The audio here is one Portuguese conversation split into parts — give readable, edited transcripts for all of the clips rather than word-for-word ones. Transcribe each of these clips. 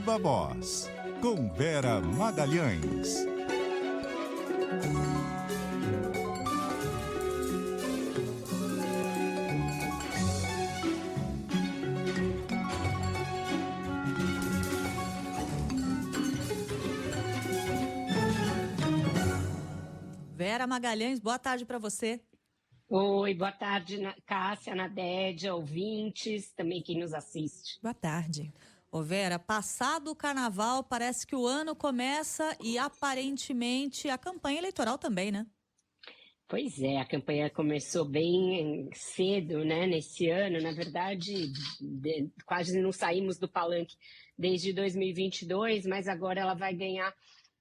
Viva Voz, com Vera Magalhães. Vera Magalhães, boa tarde para você. Oi, boa tarde, Cássia, Nadédia, ouvintes, também quem nos assiste. Boa tarde. Ô Vera, passado o carnaval, parece que o ano começa e aparentemente a campanha eleitoral também, né? Pois é, a campanha começou bem cedo, né, nesse ano. Na verdade, quase não saímos do palanque desde 2022, mas agora ela vai ganhar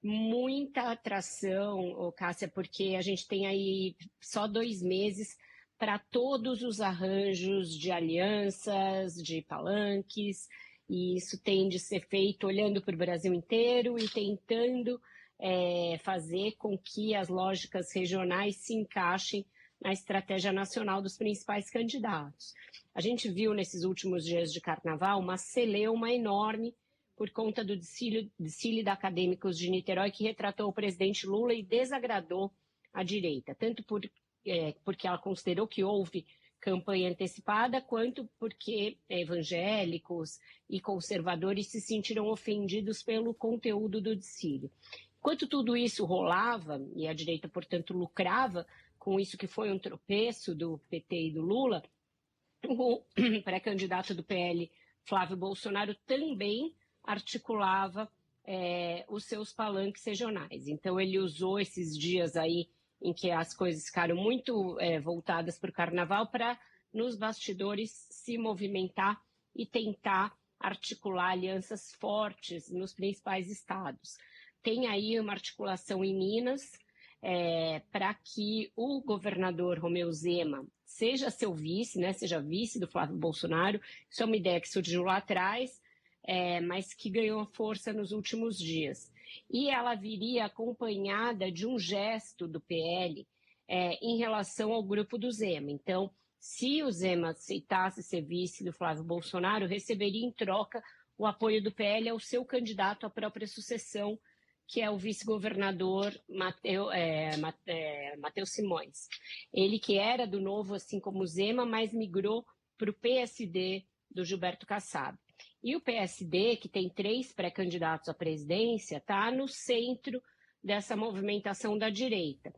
muita atração, Cássia, porque a gente tem aí só 2 meses para todos os arranjos de alianças, de palanques, e isso tem de ser feito olhando para o Brasil inteiro e tentando fazer com que as lógicas regionais se encaixem na estratégia nacional dos principais candidatos. A gente viu nesses últimos dias de carnaval uma celeuma enorme por conta do desfile da Acadêmicos de Niterói, que retratou o presidente Lula e desagradou a direita, tanto porque ela considerou que houve campanha antecipada, quanto porque evangélicos e conservadores se sentiram ofendidos pelo conteúdo do desfile. Enquanto tudo isso rolava, e a direita, portanto, lucrava com isso que foi um tropeço do PT e do Lula, o pré-candidato do PL, Flávio Bolsonaro, também articulava os seus palanques regionais. Então, ele usou esses dias aí em que as coisas ficaram muito voltadas para o carnaval para, nos bastidores, se movimentar e tentar articular alianças fortes nos principais estados. Tem aí uma articulação em Minas para que o governador Romeu Zema seja seu vice, né, seja vice do Flávio Bolsonaro. Isso é uma ideia que surgiu lá atrás, mas que ganhou força nos últimos dias. E ela viria acompanhada de um gesto do PL em relação ao grupo do Zema. Então, se o Zema aceitasse ser vice do Flávio Bolsonaro, receberia em troca o apoio do PL ao seu candidato à própria sucessão, que é o vice-governador Matheus Simões. Ele que era do Novo, assim como o Zema, mas migrou para o PSD do Gilberto Kassab. E o PSD, que tem 3 pré-candidatos à presidência, está no centro dessa movimentação da direita.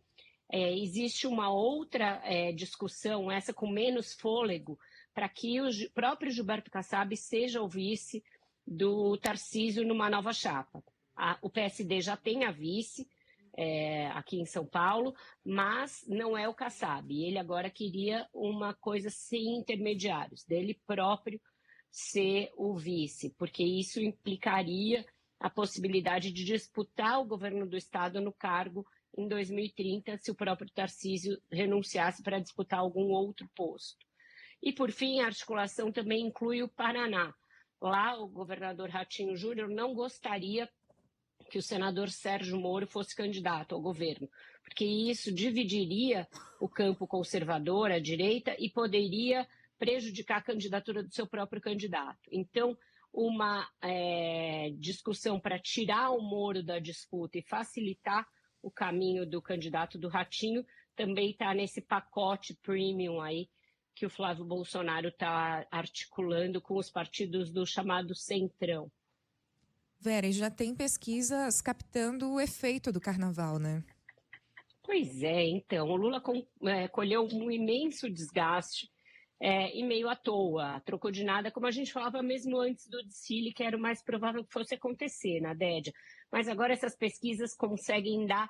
Existe uma outra discussão, essa com menos fôlego, para que o próprio Gilberto Kassab seja o vice do Tarcísio numa nova chapa. O PSD já tem a vice aqui em São Paulo, mas não é o Kassab. Ele agora queria uma coisa sem intermediários, dele próprio ser o vice, porque isso implicaria a possibilidade de disputar o governo do estado no cargo em 2030, se o próprio Tarcísio renunciasse para disputar algum outro posto. E, por fim, a articulação também inclui o Paraná. Lá, o governador Ratinho Júnior não gostaria que o senador Sérgio Moro fosse candidato ao governo, porque isso dividiria o campo conservador, a direita, e poderia prejudicar a candidatura do seu próprio candidato. Então, uma discussão para tirar o Moro da disputa e facilitar o caminho do candidato do Ratinho também está nesse pacote premium aí que o Flávio Bolsonaro está articulando com os partidos do chamado Centrão. Vera, e já tem pesquisas captando o efeito do carnaval, né? Pois é, então, o Lula colheu um imenso desgaste e meio à toa, trocou de nada, como a gente falava mesmo antes do desfile, que era o mais provável que fosse acontecer, na Dédia. Mas agora essas pesquisas conseguem dar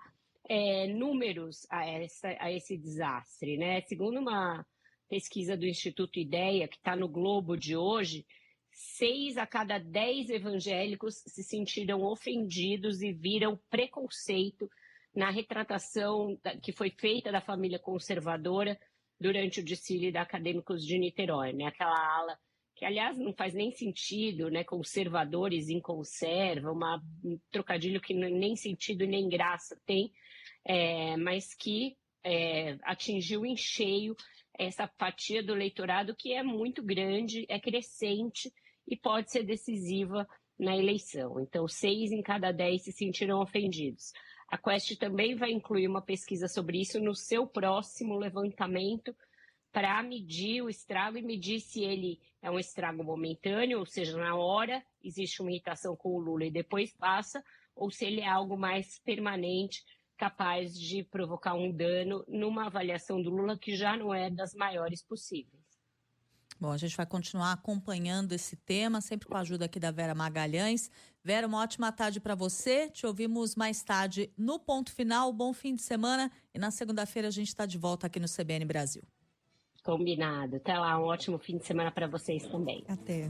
números a esse desastre, né? Segundo uma pesquisa do Instituto Ideia, que está no Globo de hoje, 6 a cada 10 evangélicos se sentiram ofendidos e viram preconceito na retratação que foi feita da família conservadora durante o desfile da Acadêmicos de Niterói, né? Aquela ala que, aliás, não faz nem sentido, né? Conservadores em conserva, um trocadilho que nem sentido nem graça tem, mas que atingiu em cheio essa fatia do eleitorado que é muito grande, é crescente e pode ser decisiva na eleição. Então, 6 em cada 10 se sentiram ofendidos. A Quest também vai incluir uma pesquisa sobre isso no seu próximo levantamento para medir o estrago e medir se ele é um estrago momentâneo, ou seja, na hora existe uma irritação com o Lula e depois passa, ou se ele é algo mais permanente, capaz de provocar um dano numa avaliação do Lula que já não é das maiores possíveis. Bom, a gente vai continuar acompanhando esse tema, sempre com a ajuda aqui da Vera Magalhães. Vera, uma ótima tarde para você. Te ouvimos mais tarde no Ponto Final. Bom fim de semana. E na segunda-feira a gente está de volta aqui no CBN Brasil. Combinado. Até lá, um ótimo fim de semana para vocês também. Até.